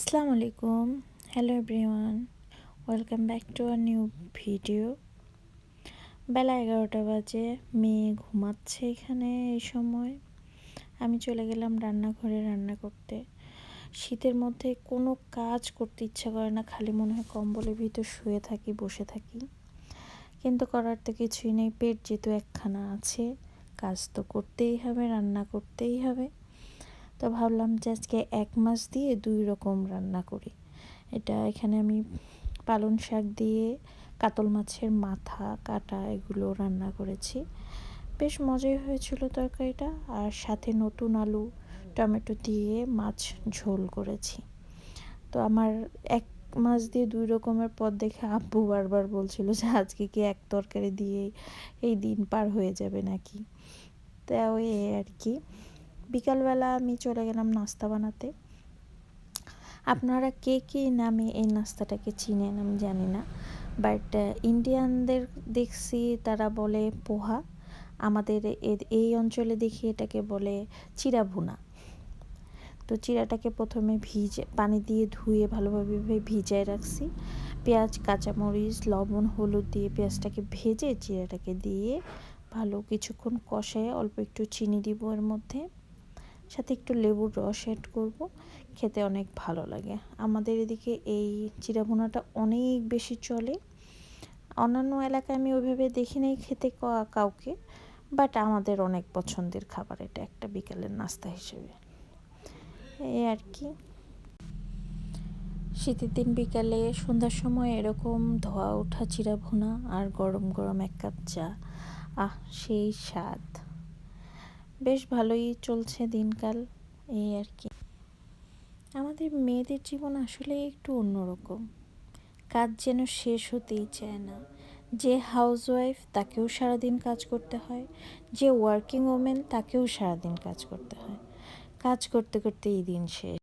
আসসালামু আলাইকুম। Hello everyone, welcome back to a new video. বেলা 11টা বাজে, মেয়ে ঘুমাচ্ছে এখানে। এই সময় আমি চলে গেলাম রান্নাঘরে রান্না করতে। শীতের মধ্যে কোনো কাজ করতে ইচ্ছা করে না, খালি মনে হয় কম্বলের ভিতর শুয়ে থাকি, বসে থাকি। কিন্তু করার তো কিছুই নেই, পেট যেহেতু একখানা আছে, কাজ তো করতেই হবে, রান্না করতেই হবে। তো ভাবলাম যে আজকে 1 মাস দিয়ে 2 রকম রান্না করি। এখানে আমি পালং শাক দিয়ে কাতল মাছের মাথা কাটা এগুলো রান্না করেছি। বেশ মজাই হয়েছিল তরকারিটা। আর সাথে নতুন আলু টমেটো দিয়ে মাছ ঝোল করেছি। তো আমার 1 মাস দিয়ে 2 রকমের পদ দেখে আব্বু বারবার বলছিল যে আজকে কি এক তরকারি দিয়ে এই দিন পার হয়ে যাবে নাকি। তো ওই আর কি। বিকালবেলা আমি চলে গেলাম নাস্তা বানাতে। আপনারা কে কী নামে এই নাস্তাটাকে চিনেন আমি জানি না, বাট ইন্ডিয়ানদের দেখছি তারা বলে পোহা। আমাদের এই অঞ্চলে দেখি এটাকে বলে চিড়া ভুনা। তো চিড়াটাকে প্রথমে পানি দিয়ে ধুয়ে ভালোভাবে ভিজায় রাখছি। পেঁয়াজ, কাঁচামরিচ, লবণ, হলুদ দিয়ে পেঁয়াজটাকে ভেজে চিড়াটাকে দিয়ে ভালো কিছুক্ষণ কষায় অল্প একটু চিনি দিব এর মধ্যে, সাথে একটু লেবুর রস অ্যাড করব। খেতে অনেক ভালো লাগে। আমাদের এদিকে এই চিড়া ভুনাটা অনেক বেশি চলে। অন্যান্য এলাকায় আমি ওইভাবে দেখি নাই খেতে কাউকে, বাট আমাদের অনেক পছন্দের খাবার এটা একটা বিকালের নাস্তা হিসেবে। এই আর কি। শীতের দিন বিকালে সন্ধ্যার সময় এরকম ধোয়া ওঠা চিড়া ভুনা আর গরম গরম 1 কাপ চা, সেই স্বাদ। বেশ ভালোই চলছে দিনকাল। এই আর কি। আমাদের মেয়েদের জীবন আসলে একটু অন্যরকম। কাজ যেন শেষ হতেই চায় না। যে হাউসওয়াইফ তাকেও সারাদিন কাজ করতে হয়, যে ওয়ার্কিং ওমেন তাকেও সারাদিন কাজ করতে হয়। কাজ করতে করতে এই দিন শেষ।